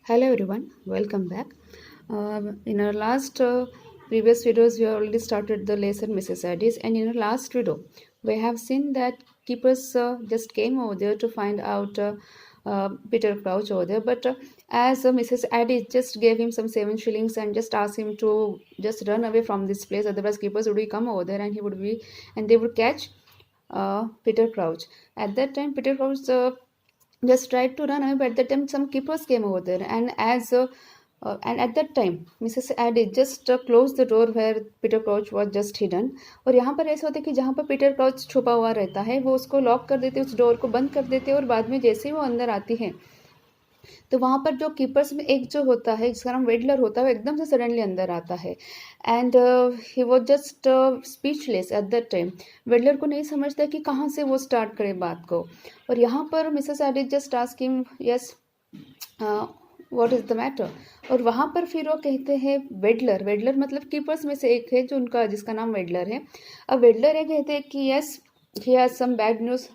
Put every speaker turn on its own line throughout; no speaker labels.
Hello everyone, welcome back. In our last previous videos, we have already started the lesson Mrs. Addis, and in our last video, we have seen that keepers just came over there to find out Peter Crouch over there. But as Mrs. Addis just gave him some 7 shillings and just asked him to just run away from this place, otherwise keepers would be come over there and they would catch Peter Crouch. At that time, Peter Crouch just tried to run away, but at that time some keepers came over there, and at that time Mrs. Addy just closed the door where Peter Crouch was just hidden. और यहाँ पर ऐसा होता है कि जहाँ पर Peter crouch छुपा हुआ रहता है वो उसको लॉक कर देते, उस डोर को बंद कर देते, और बाद में जैसे ही वो अंदर आती है तो वहाँ पर जो कीपर्स में एक जो होता है जिसका नाम वेडलर होता है वो एकदम से सडनली अंदर आता है and he was just speechless at that time. वेडलर को नहीं समझता कि कहाँ से वो स्टार्ट करे बात को. और यहाँ पर Mrs Edith just ask him yes what is the matter. और वहाँ पर फिर वो कहते हैं वेडलर. वेडलर मतलब कीपर्स में से एक है जो उनका जिसका नाम वेडलर है. अब वेडलर ये कहते हैं कि yes he has some bad news.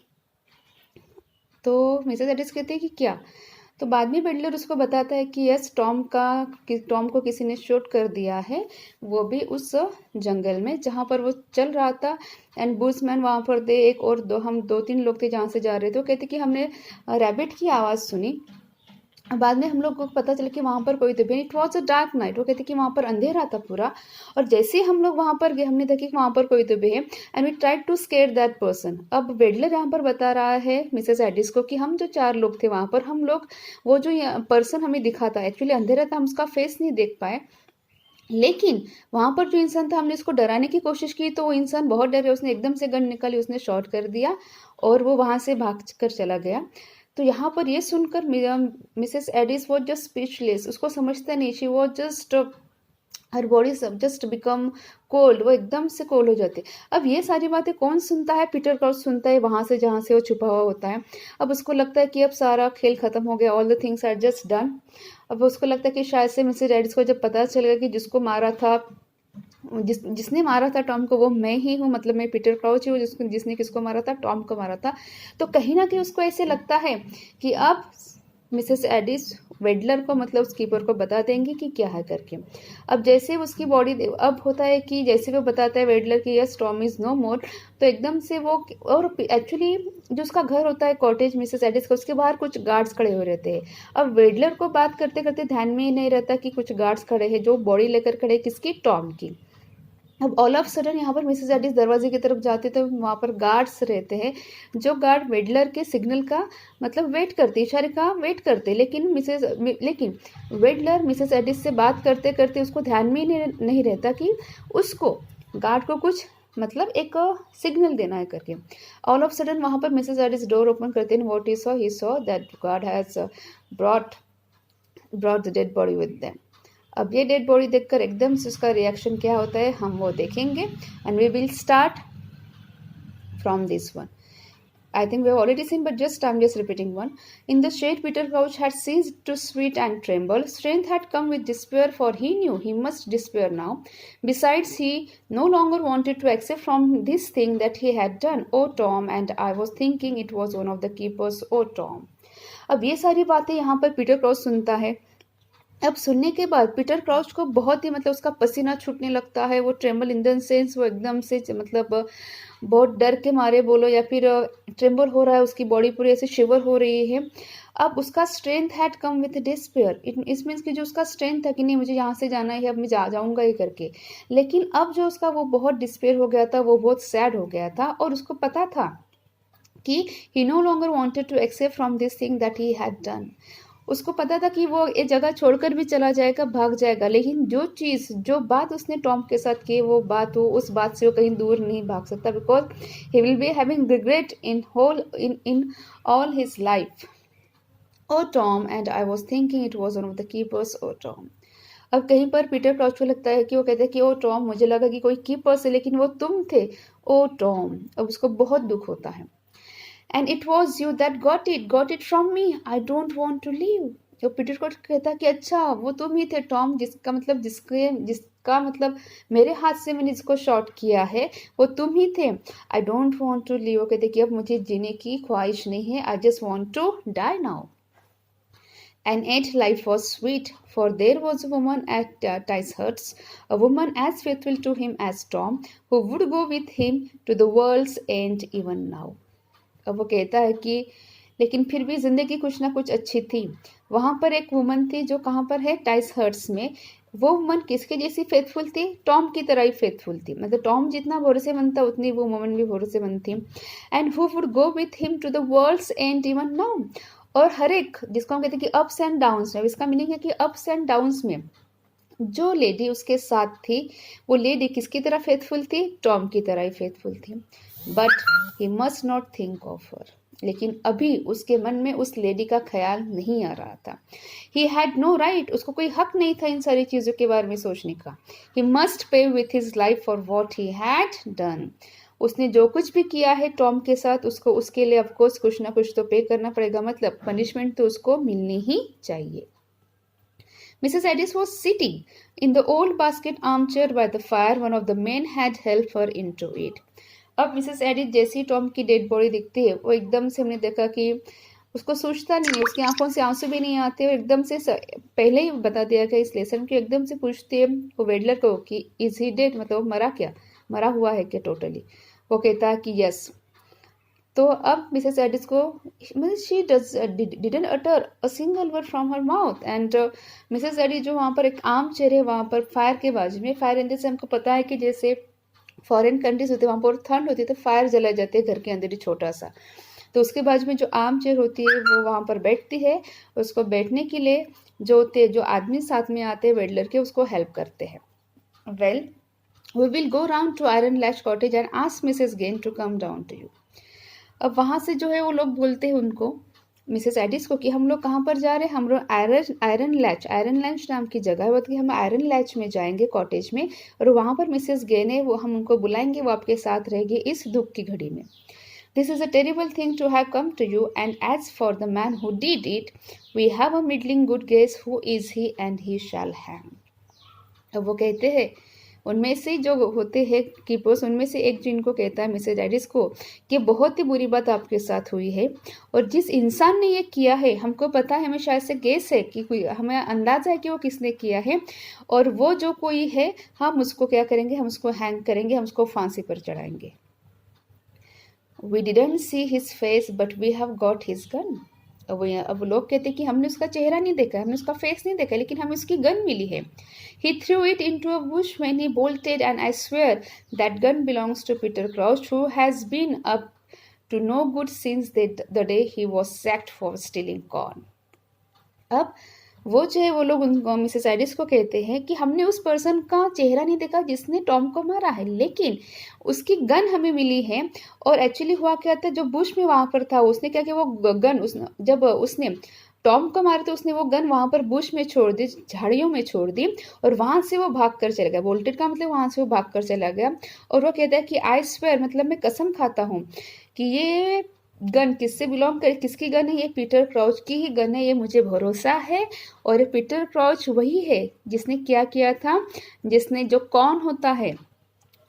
तो मिसेस एडिथ कहते हैं कि क्या. तो बाद में बेडलर उसको बताता है कि यस टॉम को किसी ने शूट कर दिया है, वो भी उस जंगल में जहाँ पर वो चल रहा था. एंड बुशमैन वहाँ पर थे, एक और हम 2-3 लोग थे जहाँ से जा रहे थे. वो कहते कि हमने रैबिट की आवाज़ सुनी. बाद में हम लोग को पता चला कि वहाँ पर कोई तो भी. It was a dark night. वो कहते कि वहाँ पर अंधेरा था पूरा, और जैसे ही हम लोग वहाँ पर गए हमने देखा कि वहाँ पर कोई तो भी है and we tried to scare that person. अब वेडलर यहाँ पर बता रहा है मिसेस एडिस को कि हम जो 4 लोग थे वहाँ पर, हम लोग वो जो पर्सन हमें दिखा था, एक्चुअली अंधेरा था, हम उसका फेस नहीं देख पाए, लेकिन वहाँ पर जो इंसान था हमने उसको डराने की कोशिश की तो वो इंसान बहुत डरे, उसने एकदम से गन निकाली, उसने शॉट कर दिया और वो वहाँ से भाग कर चला गया. तो यहाँ पर ये सुनकर मिसेस एडिस वो जस्ट स्पीचलेस, उसको समझता नहीं. शी वो जस्ट हर बॉडी सब जस्ट बिकम कोल्ड, वो एकदम से कोल्ड हो जाती है. अब ये सारी बातें कौन सुनता है? पीटर क्राउच सुनता है वहाँ से जहाँ से वो छुपा हुआ होता है. अब उसको लगता है कि अब सारा खेल खत्म हो गया, all the things are just done. अब उसको लगता है कि शायद से मिसेस एडिस को जब पता चलेगा कि जिसको मारा था, जिसने मारा था टॉम को, वो मैं ही हूँ, मतलब मैं पीटर क्राउच ही हूँ जिसने किसको मारा था, टॉम को मारा था. तो कहीं ना कहीं उसको ऐसे लगता है कि अब मिसेस एडिस वेडलर को, मतलब उस कीपर को बता देंगे कि क्या है करके. अब जैसे उसकी बॉडी, अब होता है कि जैसे वो बताता है वेडलर कि यस टॉम इज़ नो मोर, तो एकदम से वो, और एक्चुअली जो उसका घर होता है कॉटेज मिसेस एडिस का, उसके बाहर कुछ गार्ड्स खड़े हुए रहते हैं. अब वेडलर को बात करते करते ध्यान में ही नहीं रहता कि कुछ गार्ड्स खड़े हैं जो बॉडी लेकर खड़े, किसकी, टॉम की. अब ऑल ऑफ सडन यहाँ पर मिसेस एडिस दरवाजे की तरफ जाते तो वहाँ पर गार्ड्स रहते हैं, जो गार्ड वेडलर के सिग्नल का मतलब वेट करते, इशारे का वेट करते. लेकिन वेडलर मिसेस एडिस से बात करते करते उसको ध्यान में ही नहीं रहता कि उसको गार्ड को कुछ मतलब एक सिग्नल देना है करके. ऑल ऑफ सडन वहाँ पर मिसेस एडिस डोर ओपन करते हैं. What he saw that guard has brought the dead body with them. अब ये डेड बॉडी देखकर एकदम से उसका रिएक्शन क्या होता है हम वो देखेंगे, and we will start from this one. I think we have already seen, but I'm just repeating one. In the shade, Peter Crouch had ceased to sweat and tremble. Strength had come with despair, for he knew he must despair now. Besides, he no longer wanted to accept from this thing that he had done. Oh, Tom, and I was thinking it was one of the keepers. Oh, Tom. अब ये सारी बातें यहाँ पर Peter crouch सुनता है. अब सुनने के बाद पीटर क्राउच को बहुत ही मतलब उसका पसीना छूटने लगता है. वो ट्रेम्बल इन द सेंस वो एकदम से मतलब बहुत डर के मारे बोलो, या फिर ट्रेम्बल हो रहा है, उसकी बॉडी पूरी ऐसे शिवर हो रही है. अब उसका strength had come with despair. It means कि जो उसका स्ट्रेंथ था कि नहीं मुझे यहाँ से जाना है, अब मैं जाऊँगा ये करके, लेकिन अब जो उसका वो बहुत डिस्पेयर हो गया था, वो बहुत सैड हो गया था, और उसको पता था कि he no longer wanted to accept from this thing that he had done. उसको पता था कि वो ये जगह छोड़कर भी चला जाएगा, भाग जाएगा, लेकिन जो बात उसने टॉम के साथ की, वो बात उस बात से वो कहीं दूर नहीं भाग सकता, because he will be having regret in all his life. Oh Tom, and I was thinking it was one of the keepers. Oh Tom. अब कहीं पर पीटर क्राउच को लगता है कि वो कहते हैं कि ओ टॉम, मुझे लगा कि कोई कीपर्स है, लेकिन वो तुम थे. ओ टॉम. अब उसको बहुत दुख होता है. And it was you that got it from me. I don't want to leave. जो पीटर को कहता कि अच्छा वो तुम ही थे टॉम, जिसका मतलब मेरे हाथ से मैंने जिसको शॉट किया है वो तुम ही थे. I don't want to leave. वो कहते कि अब मुझे जीने की ख्वाहिश नहीं है. I just want to die now. and yet life was sweet, for there was a woman at Ticehurst, a woman as faithful to him as Tom, who would go with him to the world's end even now. अब वो कहता है कि लेकिन फिर भी जिंदगी कुछ ना कुछ अच्छी थी। वहां पर एक वुमन थी जो कहाँ पर है, टाइसहर्ट्स में। वो वुमन किसके जैसी फेथफुल थी, टॉम की तरह ही फेथफुल थी। मतलब टॉम जितना भरोसेमंद था उतनी वो वुमन भी भरोसेमंद थी। And who would go with him to the world's end even now. और हर एक, जिसको हम कहते हैं कि अप्स एंड डाउन्स में, इसका मीनिंग है कि अप्स एंड डाउन्स में जो लेडी उसके साथ थी, वो लेडी किसकी तरह फेथफुल थी, टॉम की तरह ही फेथफुल थी। But he must not think of her, लेकिन अभी उसके मन में उस लेडी का ख्याल नहीं आ रहा था। ही हैड नो राइट, उसको कोई हक नहीं था इन सारी चीज़ों के बारे में सोचने का। He must pay with his life for what he had done. उसने जो कुछ भी किया है टॉम के साथ, उसको उसके लिए ऑफकोर्स कुछ ना कुछ तो पे करना पड़ेगा, मतलब पनिशमेंट तो उसको मिलनी ही चाहिए। Mrs. Addis was sitting in the old basket armchair by the fire. One of the men had helped her into it. अब मिसेस एडिस जैसी टॉम की डेड बॉडी दिखती है, वो एकदम से हमने देखा कि उसको सोचता नहीं है, उसकी आंखों से आंसू भी नहीं आते। और एकदम से पहले ही बता दिया गया इस लेसन की, एकदम से पूछती है वो वेडलर को कि इज ही डेड, मतलब मरा क्या, मरा हुआ है क्या टोटली। वो कहता है कि यस। तो अब मिसेस एडिस को she didn't utter a single word from her mouth. And Mrs Aedes जो वहाँ पर एक आम चेयर है, वहाँ पर फायर के बाजू में, फायर इन से हमको पता है कि जैसे फॉरेन कंट्रीज होते हैं वहाँ पर ठंड होती है तो फायर जला जाते हैं घर के अंदर ही छोटा सा, तो उसके बाजू में जो आम चेयर होती है वो वहाँ पर बैठती है। उसको बैठने के लिए जो आदमी साथ में आते हैं वेडलर के, उसको हेल्प करते हैं। Well, we will go round to Iron Latch cottage and ask Mrs Gain to come down to you. अब वहाँ से जो है वो लोग बोलते हैं उनको, मिसेस एडिस को, कि हम लोग कहाँ पर जा रहे हैं, हम लोग आयरन लैच नाम की जगह है, कि हम आयरन लैच में जाएंगे कॉटेज में, और वहाँ पर मिसेस गेन है, वो हम उनको बुलाएंगे, वो आपके साथ रहेगी इस दुख की घड़ी में। This is a terrible thing to have come to you, and as for the man who did it, we have a middling good guess who is he and he shall hang. अब वो कहते हैं, उनमें से जो होते हैं keepers, उनमें से एक जिनको कहता है मिसेज एडिस को कि बहुत ही बुरी बात आपके साथ हुई है, और जिस इंसान ने ये किया है हमको पता है, हमें शायद से गेस है कि कोई, हमें अंदाजा है कि वो किसने किया है, और वो जो कोई है हम उसको क्या करेंगे, हम उसको हैंग करेंगे, हम उसको फांसी पर चढ़ाएंगे। We didn't see his face but we have got his gun. अब लोग कहते हैं कि हमने उसका चेहरा नहीं देखा, हमने उसका फेस नहीं देखा, लेकिन हमें उसकी गन मिली है। He threw it into a bush when he bolted, and I swear that gun belongs to Peter Crouch, who has been up to no good since the day he was sacked for stealing corn. अब वो जो है वो लोग उनको, Mrs Aedes को कहते हैं कि हमने उस पर्सन का चेहरा नहीं देखा जिसने टॉम को मारा है, लेकिन उसकी गन हमें मिली है। और एक्चुअली हुआ क्या था, जो बुश में वहाँ पर था, उसने क्या किया, वो गन जब उसने टॉम को मारा तो उसने वो गन वहाँ पर बुश में छोड़ दी, झाड़ियों में छोड़ दी, और वहाँ से वो भाग कर चला गया। बोल्टेड का मतलब वहाँ से वो भाग कर चला गया। और वो कहता है कि आई स्वेयर, मतलब मैं कसम खाता हूँ कि ये गन किससे बिलोंग कर, किसकी गन है, ये पीटर क्राउच की ही गन है, ये मुझे भरोसा है। और ये पीटर क्राउच वही है जिसने क्या किया था, जिसने जो कौन होता है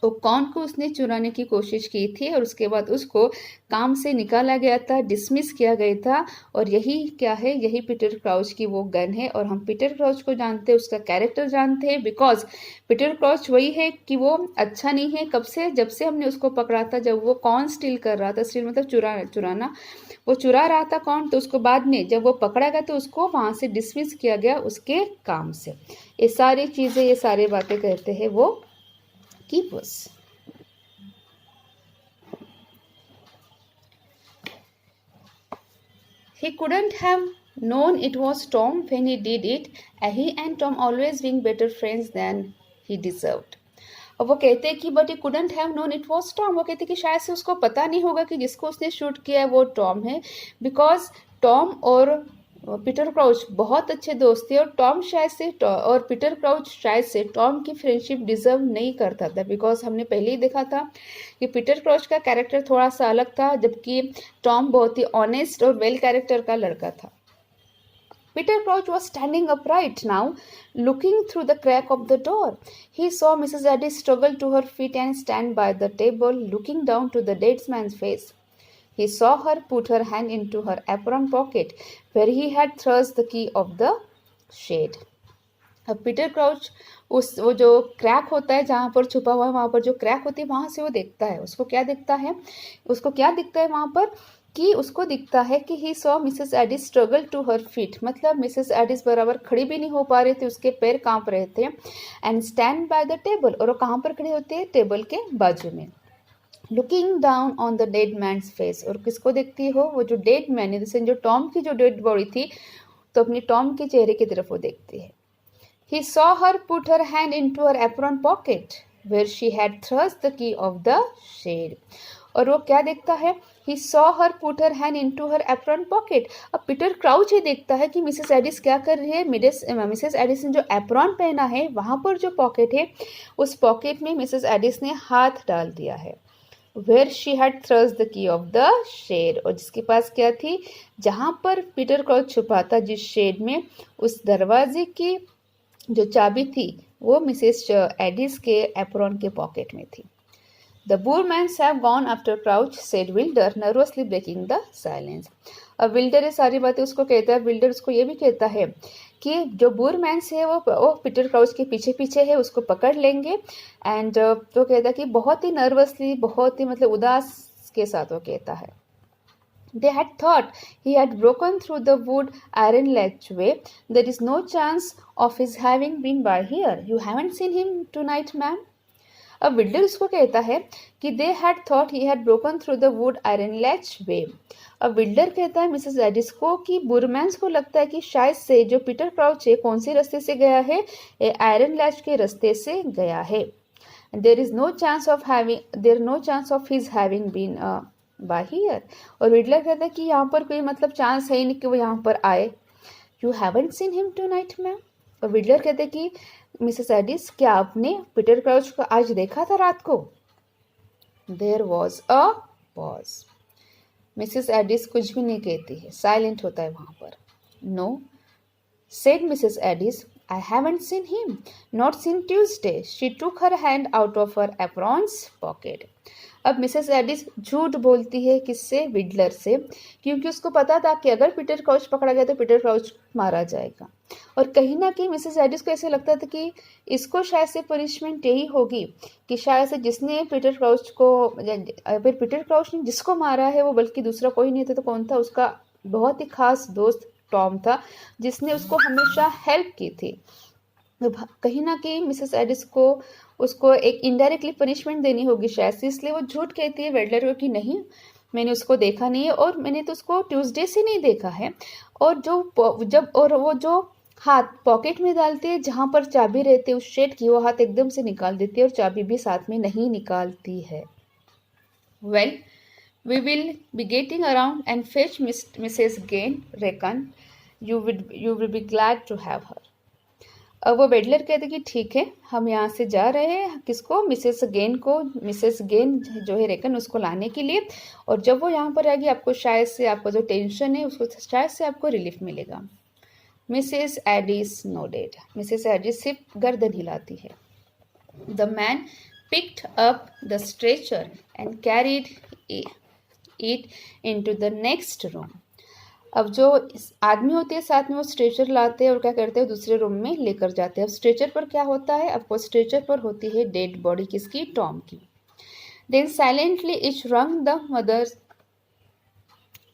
वो कौन को उसने चुराने की कोशिश की थी, और उसके बाद उसको काम से निकाला गया था, डिसमिस किया गया था। और यही क्या है, यही पीटर क्राउच की वो गन है। और हम पीटर क्राउच को जानते हैं, उसका कैरेक्टर जानते हैं, बिकॉज पीटर क्राउच वही है कि वो अच्छा नहीं है। कब से, जब से हमने उसको पकड़ा था, जब वो कौन स्टील कर रहा था, स्टील मतलब चुराना, वो चुरा रहा था कौन, तो उसको बाद में जब वो पकड़ा गया तो उसको वहाँ से डिसमिस किया गया उसके काम से। ये सारी चीज़ें, ये सारी बातें कहते हैं वो keepers. He couldn't have known it was Tom when he did it, and he and Tom always being better friends than he deserved. और वो कहते हैं कि but he couldn't have known it was Tom. वो कहते हैं कि शायद से उसको पता नहीं होगा कि जिसको उसने शूट किया है वो टॉम है, बिकॉज टॉम और पीटर क्राउच बहुत अच्छे दोस्त थे, और टॉम शायद से और पीटर क्राउच शायद से टॉम की फ्रेंडशिप डिजर्व नहीं करता था, बिकॉज हमने पहले ही देखा था कि पीटर क्राउच का कैरेक्टर थोड़ा सा अलग था, जबकि टॉम बहुत ही ऑनेस्ट और वेल कैरेक्टर का लड़का था। Peter Crouch was standing upright now, looking through the crack of the door. He saw Mrs. Addis struggle to her feet and stand by the table, looking down to the dead man's face. he saw her put her hand into her apron pocket where he had thrust the key of the shade. अब Peter crouch वो जो crack होता है जहाँ पर छुपा हुआ है, वहाँ पर जो क्रैक होती है वहाँ से वो देखता है। उसको क्या दिखता है वहाँ पर कि उसको दिखता है कि he saw Mrs Addis struggle to her feet, मतलब मिसेस एडिस बराबर खड़ी भी नहीं हो पा रही थी, उसके पैर कांप रहे थे। And stand by the table, और वो कहाँ पर खड़े होते हैं? टेबल के बाजू में। Looking down on the dead man's face, और किसको देखती हो? वो जो डेड मैन है, जैसे जो टॉम की जो डेड बॉडी थी, तो अपनी टॉम के चेहरे की तरफ वो देखती है। He saw her put her hand into her apron pocket where she had thrust the key of the shade. और वो क्या देखता है? He saw her put her hand into her apron pocket. अब पीटर क्राउच ये देखता है कि मिसेस एडिस क्या कर रही है। मिसेस एडिस ने जो एप्रॉन पहना है वहाँ पर जो पॉकेट है, उस पॉकेट में मिसेस एडिस ने हाथ डाल दिया है। Where she had thrust the key of the shade, और जिसके पास क्या थी? जहाँ पर पीटर क्राउच छुपा था जिस शेड में, उस दरवाजे की जो चाबी थी वो मिसेस एडिस के एप्रॉन के पॉकेट में थी। The Boormans have gone after Crouch, said Wilder, nervously breaking the silence. अब विल्डर ये सारी बातें उसको कहता है। विल्डर उसको ये भी कहता है कि जो बुरमैन्स है वो पीटर क्राउच के पीछे पीछे है, उसको पकड़ लेंगे। एंड तो कहता है कि बहुत ही नर्वसली, बहुत ही मतलब उदास के साथ वो कहता है। They had thought he had broken through the wood iron latchway. There is no chance of his having been by here. You haven't seen him tonight, ma'am? अब विल्डर उसको कहता है कि they had thought he had broken through the wood iron latchway. अब विल्डर कहता है Mrs Aedes को कि बुरमैन्स को लगता है कि शायद से जो पीटर क्राउच है कौन से रास्ते से गया है? आयरन लैच के रास्ते से गया है। There is no chance of his having been by here. और विडलर कहता है कि यहाँ पर कोई मतलब चांस है ही नहीं कि वो यहाँ पर आए। You haven't seen him tonight, ma'am? और विडलर कहते हैं कि मिसेस एडिस, क्या आपने पीटर क्राउच को आज देखा था रात को? There was a pause. Mrs Aedes कुछ भी नहीं कहती है, साइलेंट होता है वहाँ पर। No, said Mrs. Addis, I haven't seen him. Not since Tuesday. She took her hand out of her apron's pocket. अब मिसेस एडिस झूठ बोलती है, किससे? विडलर से, क्योंकि उसको पता था कि अगर पीटर क्राउच पकड़ा गया तो पीटर क्राउच मारा जाएगा। और कहीं ना कहीं मिसेस एडिस को ऐसे लगता था कि इसको शायद से पनिशमेंट यही होगी कि शायद से जिसने पीटर क्राउच को, फिर पीटर क्राउच ने जिसको मारा है वो बल्कि दूसरा कोई नहीं था, तो कौन था? उसका बहुत ही खास दोस्त टॉम था, जिसने उसको हमेशा हेल्प की थी। कहीं ना कहीं मिसेस एडिस को उसको एक इनडायरेक्टली पनिशमेंट देनी होगी शायद से, इसलिए वो झूठ कहती है वेडलर को कि नहीं, मैंने उसको देखा नहीं है, और मैंने तो उसको ट्यूसडे से नहीं देखा है। और वो जो हाथ पॉकेट में डालती है जहाँ पर चाबी रहती है उस शेड की, वो हाथ एकदम से निकाल देती है और चाबी भी साथ में नहीं निकालती है। Well, we will be getting around and fetch Mrs. Gain, reckon. You will be glad to have her. अब वो वेडलर कहते कि ठीक है, हम यहाँ से जा रहे हैं, किसको? मिसेस गेन जो है रेकन, उसको लाने के लिए। और जब वो यहाँ पर आएगी आपको शायद से आपका जो टेंशन है उसको शायद से आपको रिलीफ मिलेगा। Mrs Aedes nodded. Mrs Aedes सिर्फ गर्दन हिलाती है। The man picked up the stretcher and carried it into the next room. अब जो आदमी होते हैं साथ में वो स्ट्रेचर लाते हैं और क्या करते हैं? दूसरे रूम में लेकर जाते हैं। अब स्ट्रेचर पर क्या होता है? आपको स्ट्रेचर पर होती है डेड बॉडी, किसकी? टॉम की। Then silently each wrung the mother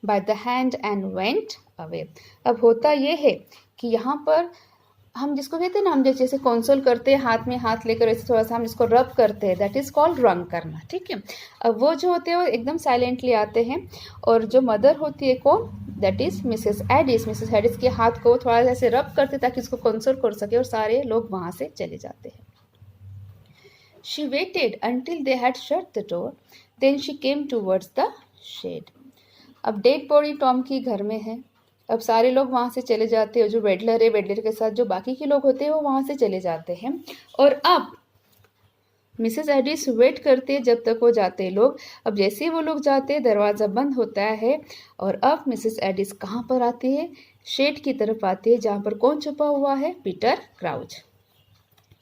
by the hand and went away. अब होता ये है कि यहाँ पर हम जिसको कहते हैं ना, हम जैसे कंसोल करते हैं हाथ में हाथ लेकर, वैसे थोड़ा सा हम इसको रब करते हैं, दैट इज कॉल्ड रंग करना, ठीक है। अब वो जो होते हैं वो एकदम साइलेंटली आते हैं, और जो मदर होती है कौन? That is Mrs Aedes. Mrs Aedes के हाथ को थोड़ा सा ऐसे रब करते ताकि इसको कंसोल कर सके, और सारे लोग वहां से चले जाते हैं। She waited until they had shut the door, then she came towards the shed. अब डेड बॉडी टॉम की घर में है। अब सारे लोग वहाँ से चले जाते हैं, जो वेडलर है, वेडलर के साथ जो बाकी के लोग होते हैं वो वहाँ से चले जाते हैं। और अब मिसेस एडिस वेट करते हैं जब तक वो जाते हैं लोग। अब जैसे ही वो लोग जाते हैं दरवाज़ा बंद होता है, और अब मिसेस एडिस कहाँ पर आती है? शेड की तरफ आती है, जहाँ पर कौन छुपा हुआ है? Peter Crouch.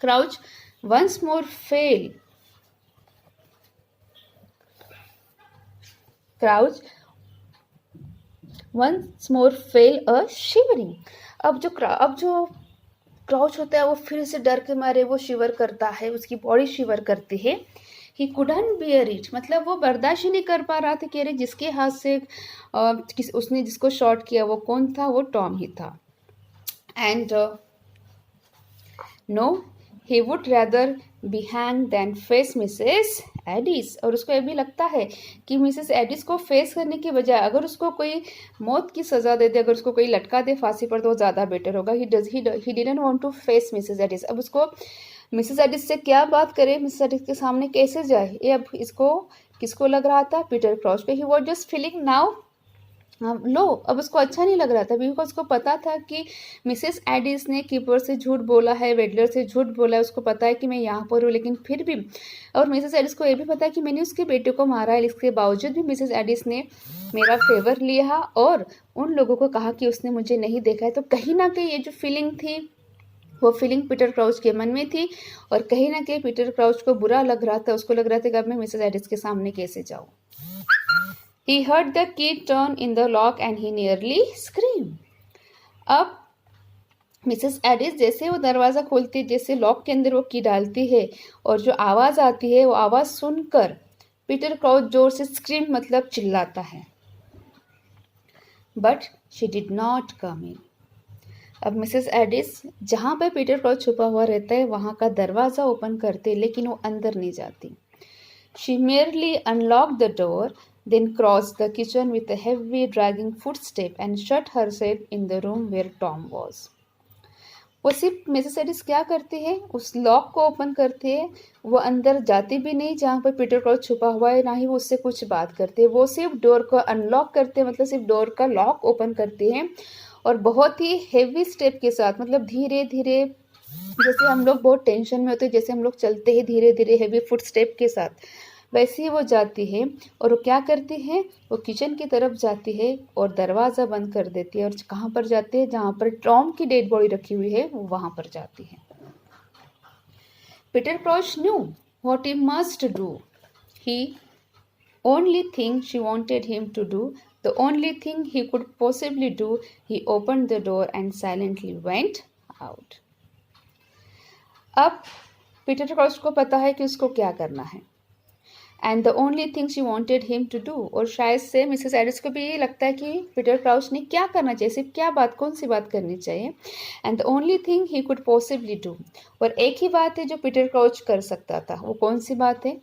Crouch once more fell. Crouch once more fell a shivering. अब जो क्राउच होता है वो फिर से डर के मारे वो शिवर करता है, उसकी बॉडी शिवर करती है. ही कुडंट बियर इट, मतलब वो बर्दाश्त ही नहीं कर पा रहा था कि अरे जिसके हाथ से उसने जिसको शॉट किया वो कौन था, वो टॉम ही था. And no, he would rather be hang than face Mrs Addis. और उसको ये भी लगता है कि मिसेस एडिस को फेस करने के बजाय अगर उसको कोई मौत की सज़ा दे दे, अगर उसको कोई लटका दे फांसी पर, तो वो ज़्यादा बेटर होगा. He didn't want to face Mrs Addis. अब उसको मिसेस एडिस से क्या बात करे, मिसेस एडिस के सामने कैसे जाए, ये अब इसको किसको लग रहा था, पीटर क्राउच पे. He was just feeling now low. अब उसको अच्छा नहीं लग रहा था बिकॉज उसको पता था कि मिसेस एडिस ने कीपर से झूठ बोला है, वेडलर से झूठ बोला है. उसको पता है कि मैं यहाँ पर हूँ, लेकिन फिर भी, और मिसेस एडिस को ये भी पता है कि मैंने उसके बेटे को मारा है. इसके बावजूद भी मिसेस एडिस ने मेरा फेवर लिया और उन लोगों को कहा कि उसने मुझे नहीं देखा है. तो कहीं ना कहीं ये जो फीलिंग थी वो फीलिंग पीटर क्राउच के मन में थी, और कहीं ना कहीं पीटर क्राउच को बुरा लग रहा था. उसको लग रहा था कि अब मैं मिसेस एडिस के सामने कैसे जाऊँ. He heard the key turn in the lock and he nearly screamed. अब मिसेस एडिस जैसे वो दरवाज़ा खोलती है, जैसे लॉक के अंदर वो की डालती है और जो आवाज़ आती है वो आवाज़ सुनकर पीटर क्राउच जोर से स्क्रीम मतलब चिल्लाता है. But she did not come in. अब मिसेस एडिस जहाँ पर पीटर क्राउच छुपा हुआ रहता है वहाँ का दरवाज़ा ओपन करते, लेकिन वो अंदर नहीं जाती. She merely unlocked the door, then crossed the kitchen with a heavy dragging footstep and shut herself in the room where Tom was. वो सिर्फ मिसेस एडिस क्या करती है, उस लॉक को ओपन करती है. वो अंदर जाती भी नहीं जहाँ पर पीटर क्राउच छुपा हुआ है, ना ही वो उससे कुछ बात करती है. वो सिर्फ डोर को अनलॉक करते हैं, मतलब सिर्फ डोर का लॉक ओपन करती है और बहुत ही हेवी स्टेप के साथ, मतलब धीरे धीरे, जैसे हम लोग बहुत टेंशन में होते हैं, जैसे हम लोग चलते हैं धीरे धीरे हेवी फुट स्टेप के साथ, वैसे ही वो जाती है. और वो क्या करती है, वो किचन की तरफ जाती है और दरवाज़ा बंद कर देती है. और कहाँ पर जाती है, जहाँ पर टॉम की डेड बॉडी रखी हुई है, वो वहाँ पर जाती है. Peter crouch knew what he must do. He only thing she wanted him to do, the only thing he could possibly do, he opened the door and silently went out. अब Peter Crouch को पता है कि उसको क्या करना है. And the only thing she wanted him to do. और शायद से मिसेस एडिस को भी ये लगता है कि पीटर क्राउच ने क्या करना चाहिए, सिर्फ क्या बात, कौन सी बात करनी चाहिए. And the only thing he could possibly do. और एक ही बात है जो पीटर क्राउच कर सकता था, वो कौन सी बात है,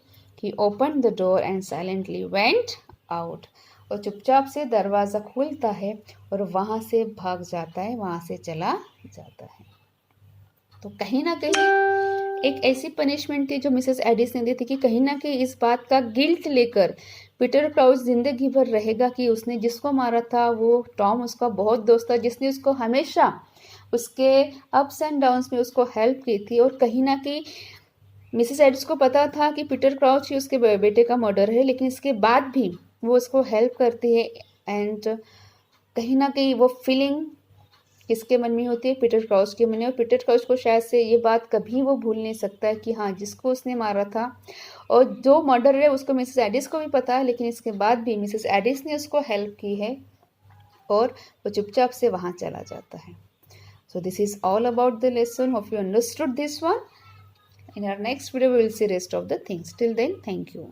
he open the door and silently went out. और चुपचाप से दरवाज़ा खुलता है और वहाँ से भाग जाता है, वहाँ से चला जाता है. तो कहीं ना कहीं एक ऐसी पनिशमेंट थी जो मिसेस एडिस ने दी थी कि कहीं ना कहीं इस बात का गिल्ट लेकर पीटर क्राउच जिंदगी भर रहेगा कि उसने जिसको मारा था वो टॉम उसका बहुत दोस्त था, जिसने उसको हमेशा उसके अप्स एंड डाउन्स में उसको हेल्प की थी. और कहीं ना कहीं मिसेस एडिस को पता था कि पीटर क्राउच ही उसके बेटे का मर्डर है, लेकिन इसके बाद भी वो उसको हेल्प करती है. एंड कहीं ना कहीं वो फीलिंग किसके मन में होती है, पीटर क्राउच के मन में. और पीटर क्राउच को शायद से ये बात कभी वो भूल नहीं सकता है कि हाँ, जिसको उसने मारा था और जो मर्डर है उसको मिसेस एडिस को भी पता है, लेकिन इसके बाद भी मिसेस एडिस ने उसको हेल्प की है और वो चुपचाप से वहाँ चला जाता है. So this is all about the lesson. Hope you understood this one. In our next video we will see rest of the things. Till then, thank you.